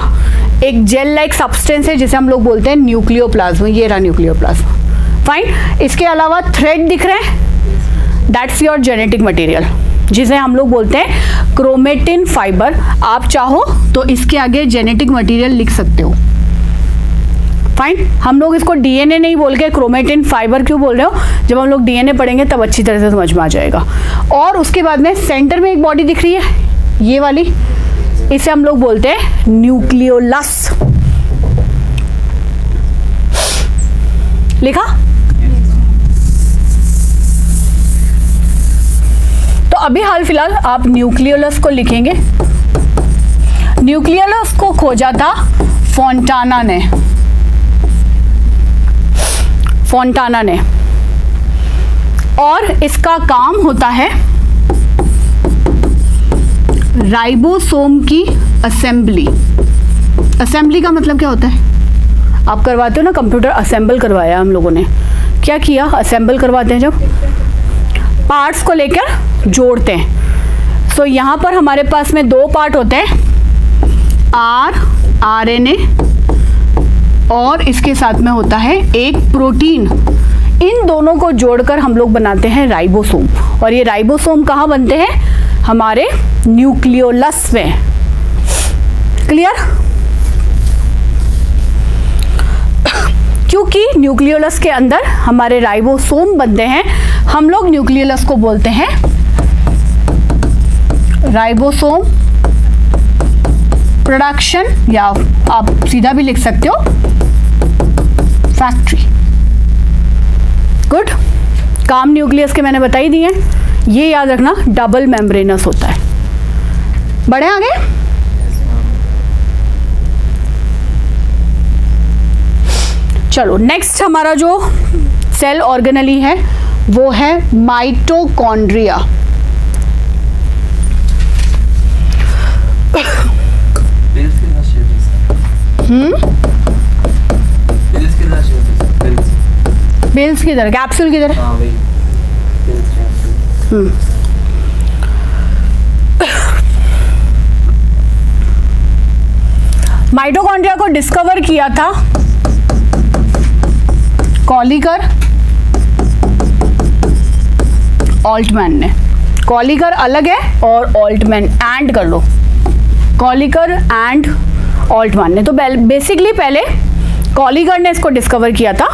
एक जेल लाइक सब्सटेंस है जिसे हम लोग बोलते हैं न्यूक्लियोप्लाज्म। ये रहा न्यूक्लियोप्लाज्म। फाइन। इसके अलावा थ्रेड दिख रहे हैं, दैट्स योर जेनेटिक मटेरियल, जिसे हम लोग बोलते हैं क्रोमेटिन फाइबर। आप चाहो तो इसके आगे जेनेटिक मटेरियल लिख सकते हो। फाइन। हम लोग इसको डीएनए नहीं बोल के क्रोमेटिन फाइबर क्यों बोल रहे हो? जब हम लोग डीएनए पढ़ेंगे तब अच्छी तरह से समझ में आ जाएगा। और उसके बाद में सेंटर में एक बॉडी दिख रही है, ये वाली, इसे हम लोग बोलते हैं न्यूक्लियोलस। लिखा? तो अभी हाल फिलहाल आप न्यूक्लियोलस को लिखेंगे। न्यूक्लियोलस को खोजा था फोंटाना ने, फोंटाना ने। और इसका काम होता है राइबोसोम की असेंबली। असेंबली का मतलब क्या होता है? आप करवाते हो ना, कंप्यूटर असेंबल करवाया हम लोगों ने। क्या किया? असेंबल करवाते हैं जब पार्ट्स को लेकर जोड़ते हैं। सो यहाँ पर हमारे पास में दो पार्ट होते हैं, आरएनए और इसके साथ में होता है एक प्रोटीन। इन दोनों को जोड़कर हम लोग बनाते हैं राइबोसोम। और ये राइबोसोम कहाँ बनते हैं? हमारे न्यूक्लियोलस में। क्लियर? क्योंकि न्यूक्लियोलस के अंदर हमारे राइबोसोम बनते हैं हम लोग न्यूक्लियस को बोलते हैं राइबोसोम प्रोडक्शन, या आप सीधा भी लिख सकते हो फैक्ट्री। गुड। काम न्यूक्लियस के मैंने बता ही दिए। ये याद रखना डबल मेम्ब्रेनस होता है। बढ़े आगे। चलो नेक्स्ट हमारा जो सेल ऑर्गेनली है वो है माइटोकॉन्ड्रिया। बेल्स की तरह, कैप्सूल की तरह। हाँ वही माइटोकॉन्ड्रिया को डिस्कवर किया था कॉलिकर ऑल्टमैन ने। कॉलिकर अलग है और ऑल्टमैन एंड कर लो, कॉलिकर एंड ऑल्टमैन ने। तो बेसिकली पहले कॉलिकर ने इसको डिस्कवर किया था,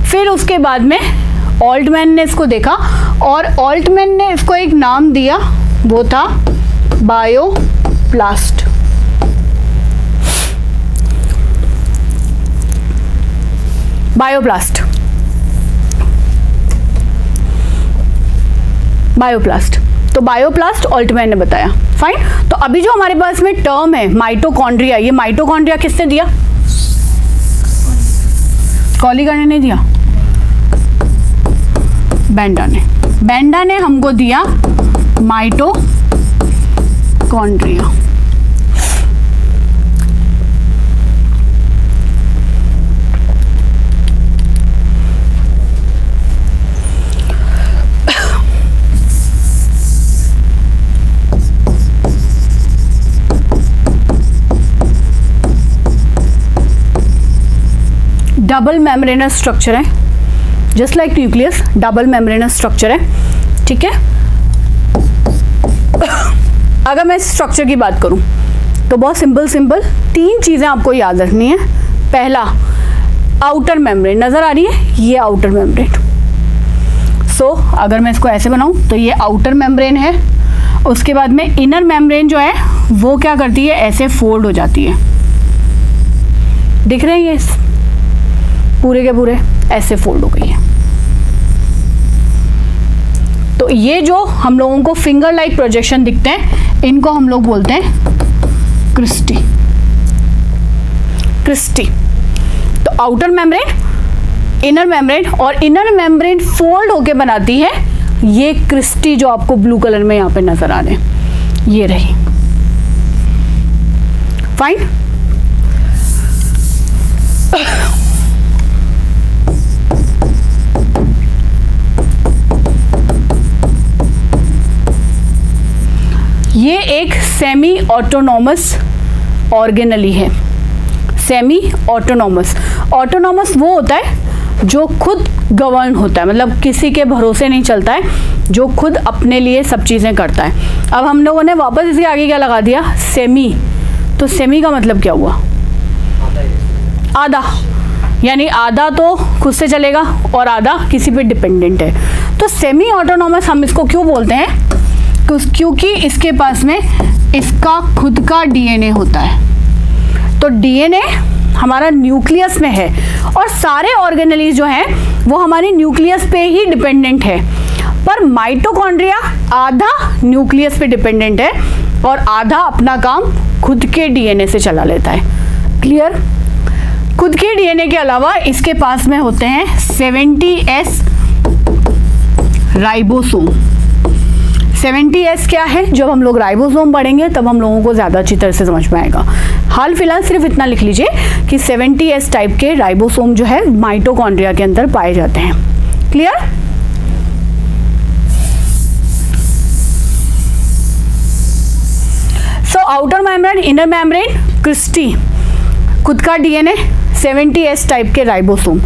फिर उसके बाद में ऑल्टमैन ने इसको देखा और ऑल्टमैन ने इसको एक नाम दिया, वो था बायोप्लास्ट। Bioplast, bioplast. तो बायोप्लास्ट ऑल्टमैन ने बताया। फाइन। तो अभी जो हमारे पास में टर्म है माइटोकॉन्ड्रिया, ये माइटोकॉन्ड्रिया किसने दिया? कॉलिकर ने नहीं दिया, बेंडा ने। बेंडा ने हमको दिया माइटोकॉन्ड्रिया। डबल मेम्ब्रेनस स्ट्रक्चर है, just like nucleus double membranous structure है। ठीक है। अगर मैं स्ट्रक्चर की बात करूं तो बहुत सिंपल तीन चीज़ें आपको याद रखनी है। पहला, आउटर मेम्ब्रेन नज़र आ रही है, ये आउटर मेम्ब्रेन। सो अगर मैं इसको ऐसे बनाऊं तो ये आउटर मेम्ब्रेन है। उसके बाद में इनर मेम्ब्रेन जो है वो क्या करती है, ऐसे फोल्ड हो जाती है। दिख रहे हैं ये पूरे के पूरे ऐसे फोल्ड हो गई है। तो ये जो हम लोगों को फिंगर लाइक प्रोजेक्शन दिखते हैं, इनको हम लोग बोलते हैं क्रिस्टी। क्रिस्टी। तो आउटर मेम्ब्रेन, इनर मेम्ब्रेन, और इनर मेम्ब्रेन फोल्ड होके बनाती है ये क्रिस्टी जो आपको ब्लू कलर में यहाँ पे नजर आ रहे हैं, ये रही। फाइन। ये एक सेमी ऑटोनॉमस ऑर्गेनली है। सेमी ऑटोनॉमस, ऑटोनॉमस वो होता है जो खुद गवर्न होता है, मतलब किसी के भरोसे नहीं चलता है, जो खुद अपने लिए सब चीज़ें करता है। अब हम लोगों ने वापस इसके आगे क्या लगा दिया, सेमी। तो सेमी का मतलब क्या हुआ, आधा, यानी आधा तो खुद से चलेगा और आधा किसी पे डिपेंडेंट है। तो सेमी ऑटोनॉमस हम इसको क्यों बोलते हैं, क्योंकि इसके पास में इसका खुद का डीएनए होता है। तो डीएनए हमारा न्यूक्लियस में है और सारे ऑर्गेनेलीज जो हैं वो हमारी न्यूक्लियस पे ही डिपेंडेंट है। पर माइटोकॉन्ड्रिया आधा न्यूक्लियस पे डिपेंडेंट है और आधा अपना काम खुद के डीएनए से चला लेता है। क्लियर। खुद के डीएनए के अलावा इसके पास में होते हैं 70S राइबोसोम। 70S क्या है, जब हम लोग राइबोसोम पढ़ेंगे तब हम लोगों को ज़्यादा अच्छी तरह से समझ में आएगा। हाल फिलहाल सिर्फ इतना लिख लीजिए कि 70S टाइप के राइबोसोम जो है माइटोकॉन्ड्रिया के अंदर पाए जाते हैं। Clear. So outer membrane, inner membrane, cristae, खुद का डीएनए, 70S टाइप के राइबोसोम।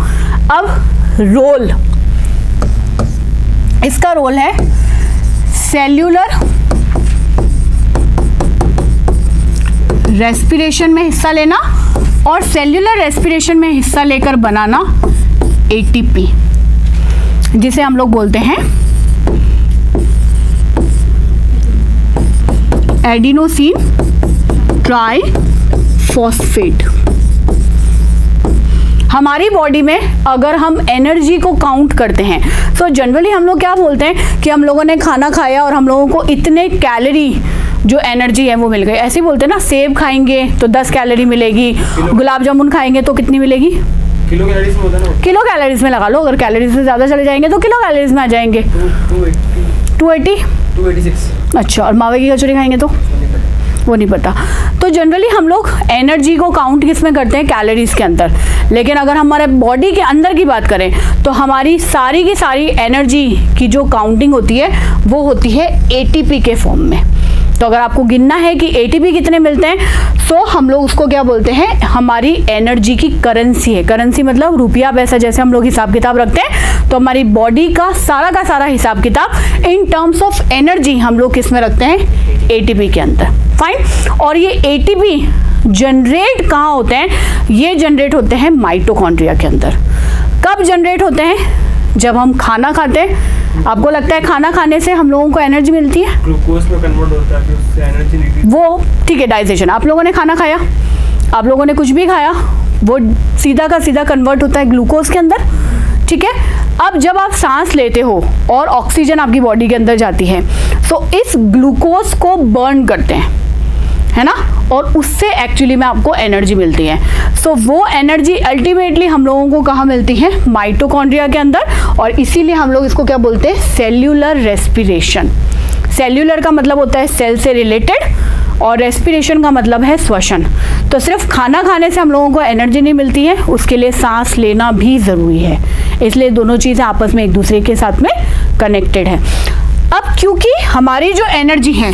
अब रोल, इसका रोल है सेल्यूलर रेस्पिरेशन में हिस्सा लेना और सेल्यूलर रेस्पिरेशन में हिस्सा लेकर बनाना एटीपी, जिसे हम लोग बोलते हैं एडिनोसिन ट्राइफॉस्फेट। हमारी बॉडी में अगर हम एनर्जी को काउंट करते हैं तो जनरली हम लोग क्या बोलते हैं कि हम लोगों ने खाना खाया और हम लोगों को इतने कैलोरी जो एनर्जी है वो मिल गई, ऐसे ही बोलते हैं ना। सेब खाएंगे तो 10 कैलोरी मिलेगी, गुलाब जामुन खाएंगे तो कितनी मिलेगी? किलो कैलोरीज में होता है ना, किलो कैलोरीज में लगा लो। अगर कैलोरीज से ज़्यादा चले जाएंगे तो किलो कैलोरीज में आ जाएंगे। 280 286। अच्छा, और मावे की कचौरी खाएंगे तो वो नहीं पता। तो जनरली हम लोग एनर्जी को काउंट किस में करते हैं? कैलोरीज के अंदर। लेकिन अगर हमारे बॉडी के अंदर की बात करें तो हमारी सारी की सारी एनर्जी की जो काउंटिंग होती है वो होती है एटीपी के फॉर्म में। तो अगर आपको गिनना है कि एटीपी कितने मिलते हैं तो हम लोग उसको क्या बोलते हैं? हमारी एनर्जी की करेंसी है। करेंसी मतलब रुपया पैसा, जैसे हम लोग हिसाब किताब रखते हैं तो हमारी बॉडी का सारा हिसाब किताब इन टर्म्स ऑफ एनर्जी हम लोग किस में रखते हैं? एटीपी के अंदर। फाइन। और ये एटीपी जनरेट कहाँ होते हैं? ये जनरेट होते हैं माइटोकॉन्ड्रिया के अंदर। कब जनरेट होते हैं? जब हम खाना खाते हैं। आपको लगता है खाना खाने से हम लोगों को एनर्जी मिलती है? ग्लूकोज में कन्वर्ट होता है, फिर उससे एनर्जी निकलती है। वो ठीक है, डाइजेशन। आप लोगों ने खाना खाया, आप लोगों ने कुछ भी खाया, वो सीधा का सीधा कन्वर्ट होता है ग्लूकोज के अंदर। ठीक है। अब जब आप सांस लेते हो और ऑक्सीजन आपकी बॉडी के अंदर जाती है तो इस ग्लूकोज को बर्न करते हैं, है ना, और उससे एक्चुअली में आपको एनर्जी मिलती है। सो वो एनर्जी अल्टीमेटली हम लोगों को कहाँ मिलती है? माइटोकॉन्ड्रिया के अंदर। और इसीलिए हम लोग इसको क्या बोलते हैं? Cellular respiration. सेल्यूलर का मतलब होता है सेल से रिलेटेड और रेस्पिरेशन का मतलब है श्वसन। तो सिर्फ खाना खाने से हम लोगों को एनर्जी नहीं मिलती है, उसके लिए सांस लेना भी ज़रूरी है। इसलिए दोनों चीज़ें आपस में एक दूसरे के साथ में कनेक्टेड है। अब क्योंकि हमारी जो एनर्जी है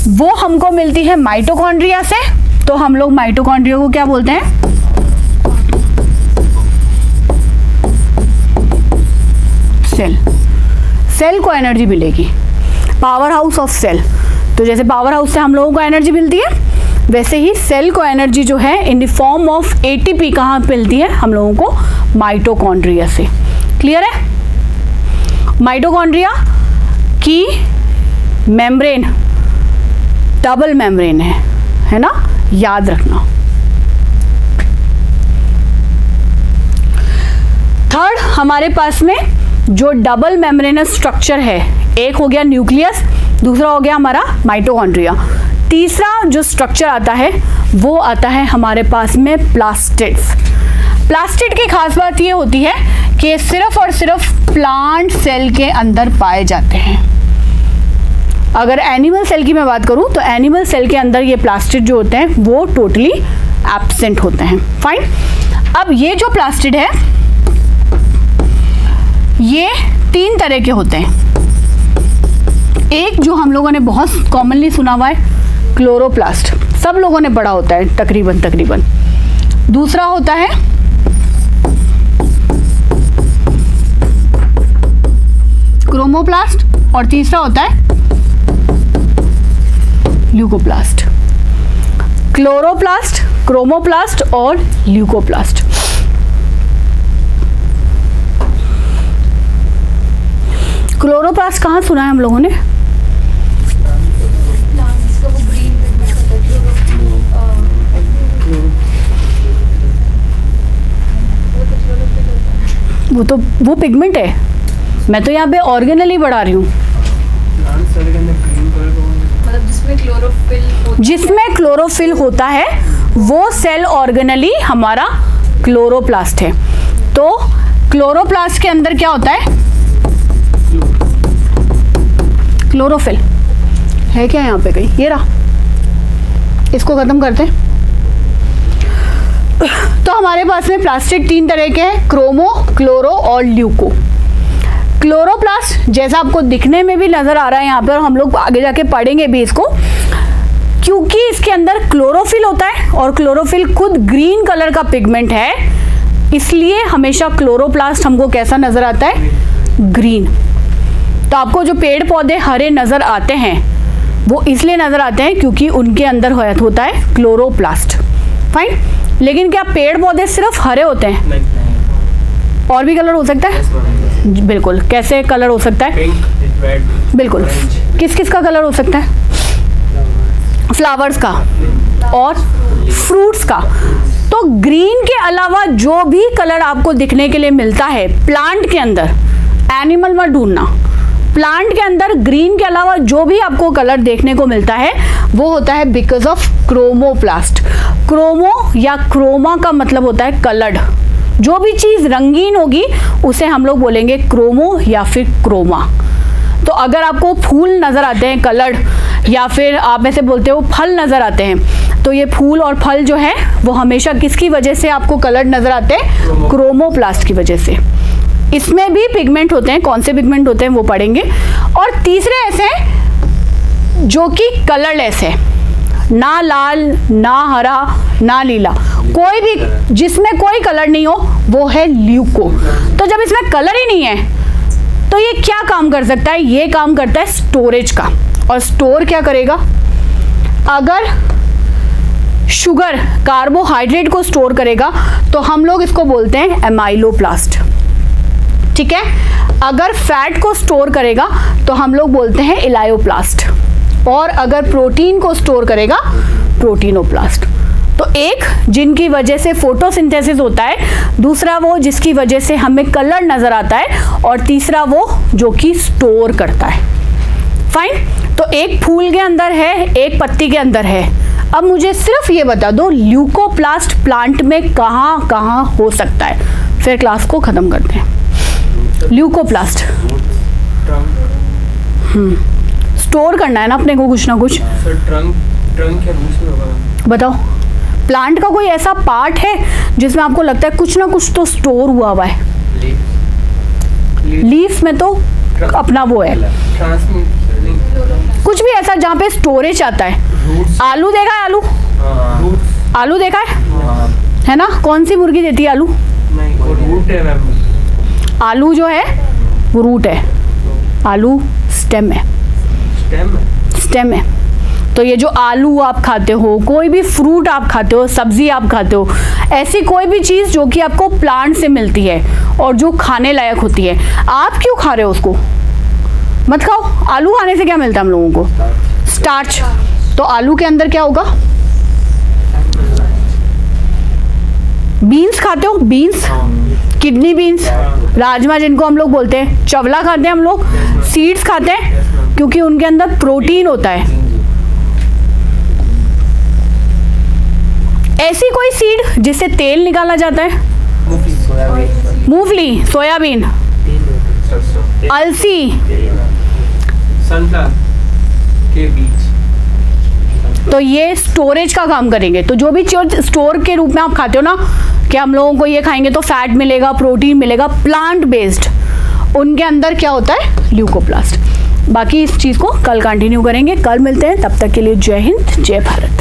वो हमको मिलती है माइटोकॉन्ड्रिया से, तो हम लोग माइटोकॉन्ड्रिया को क्या बोलते हैं? सेल। सेल को एनर्जी मिलेगी, पावर हाउस ऑफ सेल। तो जैसे पावर हाउस से हम लोगों को एनर्जी मिलती है, वैसे ही सेल को एनर्जी जो है in the form of ATP कहाँ मिलती है? हम लोगों को माइटोकॉन्ड्रिया से। क्लियर है? माइटोकॉन्ड्रिया की मेम्ब्रेन डबल मेम्ब्रेन है ना, याद रखना। थर्ड, हमारे पास में जो डबल मेम्ब्रेनस स्ट्रक्चर है, एक हो गया न्यूक्लियस, दूसरा हो गया हमारा माइटोकॉन्ड्रिया। तीसरा जो स्ट्रक्चर आता है वो आता है हमारे पास में प्लास्टिड्स। प्लास्टिड की खास बात ये होती है कि सिर्फ और सिर्फ प्लांट सेल के अंदर पाए जाते हैं। अगर एनिमल सेल की मैं बात करूं तो एनिमल सेल के अंदर ये प्लास्टिड जो होते हैं वो टोटली एब्सेंट होते हैं। फाइन। अब ये जो प्लास्टिड है ये 3 तरह के होते हैं। एक जो हम लोगों ने बहुत कॉमनली सुना हुआ है क्लोरोप्लास्ट, सब लोगों ने पढ़ा होता है तकरीबन। दूसरा होता है क्रोमोप्लास्ट और तीसरा होता है ल्यूकोप्लास्ट। क्लोरोप्लास्ट, क्रोमोप्लास्ट और ल्यूकोप्लास्ट। क्लोरोप्लास्ट कहाँ सुना है हम लोगों ने? वो पिगमेंट है। मैं तो यहाँ पे ऑर्गेनली बढ़ा रही हूँ। मतलब जिसमें क्लोरोफिल होता है वो सेल ऑर्गेनली हमारा क्लोरोप्लास्ट है। तो क्लोरोप्लास्ट के अंदर क्या होता है? क्लोरोफिल है क्या यहाँ पे कहीं? ये रहा, इसको खत्म करते हैं। तो हमारे पास में प्लास्टिड 3 तरह के हैं, क्रोमो, क्लोरो और ल्यूको। क्लोरोप्लास्ट जैसा आपको दिखने में भी नजर आ रहा है यहाँ पर, हम लोग आगे जाके पढ़ेंगे भी इसको, क्योंकि इसके अंदर क्लोरोफिल होता है और क्लोरोफिल खुद ग्रीन कलर का पिगमेंट है, इसलिए हमेशा क्लोरोप्लास्ट हमको कैसा नजर आता है? ग्रीन। तो आपको जो पेड़ पौधे हरे नजर आते हैं वो इसलिए नजर आते हैं क्योंकि उनके अंदर होता है क्लोरोप्लास्ट। फाइन। लेकिन क्या पेड़ पौधे सिर्फ हरे होते हैं? नहीं। और भी कलर हो सकता है? बिल्कुल। कैसे कलर हो सकता है? पिंक, रेड, बिल्कुल। किस किस का कलर हो सकता है? फ्लावर्स का और फ्रूट्स का। तो ग्रीन के अलावा जो भी कलर आपको दिखने के लिए मिलता है प्लांट के अंदर, एनिमल मत ढूंढना, प्लांट के अंदर ग्रीन के अलावा जो भी आपको कलर देखने को मिलता है वो होता है बिकॉज ऑफ क्रोमोप्लास्ट। क्रोमो या क्रोमा का मतलब होता है कलर्ड। जो भी चीज़ रंगीन होगी उसे हम लोग बोलेंगे क्रोमो या फिर क्रोमा। तो अगर आपको फूल नज़र आते हैं कलर्ड, या फिर आप ऐसे बोलते हो फल नज़र आते हैं, तो ये फूल और फल जो है वो हमेशा किसकी वजह से आपको कलर्ड नज़र आते हैं? क्रोमोप्लास्ट की वजह से। इसमें भी पिगमेंट होते हैं, कौन से पिगमेंट होते हैं वो पढ़ेंगे। और तीसरे ऐसे हैं जो कि कलरलेस है, ना लाल ना हरा ना लीला, कोई भी जिसमें कोई कलर नहीं हो वो है ल्यूको। तो जब इसमें कलर ही नहीं है तो ये क्या काम कर सकता है? ये काम करता है स्टोरेज का। और स्टोर क्या करेगा? अगर शुगर कार्बोहाइड्रेट को स्टोर करेगा तो हम लोग इसको बोलते हैं एमाइलोप्लास्ट, ठीक है। अगर फैट को स्टोर करेगा तो हम लोग बोलते हैं इलायोप्लास्ट, और अगर प्रोटीन को स्टोर करेगा प्रोटीनोप्लास्ट। तो एक जिनकी वजह से फोटोसिंथेसिस होता है, दूसरा वो जिसकी वजह से हमें कलर नजर आता है, और तीसरा वो जो कि स्टोर करता है। फाइन। तो एक फूल के अंदर है, एक पत्ती के अंदर है। अब मुझे सिर्फ ये बता दो ल्यूकोप्लास्ट प्लांट में कहाँ कहाँ हो सकता है, फिर क्लास को खत्म करते हैं। ल्यूकोप्लास्ट स्टोर करना है ना अपने को कुछ ना कुछ। सर ट्रंक या रूट्स में होगा? बताओ, प्लांट का कोई ऐसा पार्ट है जिसमें आपको लगता है कुछ ना कुछ तो स्टोर हुआ है? लीफ में तो अपना वो है, कुछ भी ऐसा जहाँ पे स्टोरेज आता है। आलू देखा है? आलू देखा है ना? कौन सी मुर्गी देती है आलू? नहीं, वो रूट है मैम। आलू जो है वो रूट है, आलू स्टेम है। स्टेम है। तो ये जो आलू आप खाते हो, कोई भी फ्रूट आप खाते हो, सब्जी आप खाते हो, ऐसी कोई भी चीज़ जो कि आपको प्लांट से मिलती है और जो खाने लायक होती है, आप क्यों खा रहे हो उसको? मत खाओ। आलू खाने से क्या मिलता है हम लोगों को? स्टार्च। तो आलू के अंदर क्या होगा? बीन्स खाते हो? बीन्स, किडनी बीन्स, राजमा जिनको हम लोग बोलते हैं, चवला खाते हैं हम लोग, सीड्स खाते हैं क्योंकि उनके अंदर प्रोटीन होता है। ऐसी कोई सीड जिससे तेल निकाला जाता है? मूंगफली, सोयाबीन, अलसी, सनफ्लावर के बीज। तो ये स्टोरेज का काम करेंगे। तो जो भी चीज स्टोर के रूप में आप खाते हो ना, कि हम लोगों को ये खाएंगे तो फैट मिलेगा, प्रोटीन मिलेगा, प्लांट बेस्ड, उनके अंदर क्या होता है? ल्यूकोप्लास्ट। बाकी इस चीज़ को कल कंटिन्यू करेंगे। कल मिलते हैं, तब तक के लिए जय हिंद, जय भारत।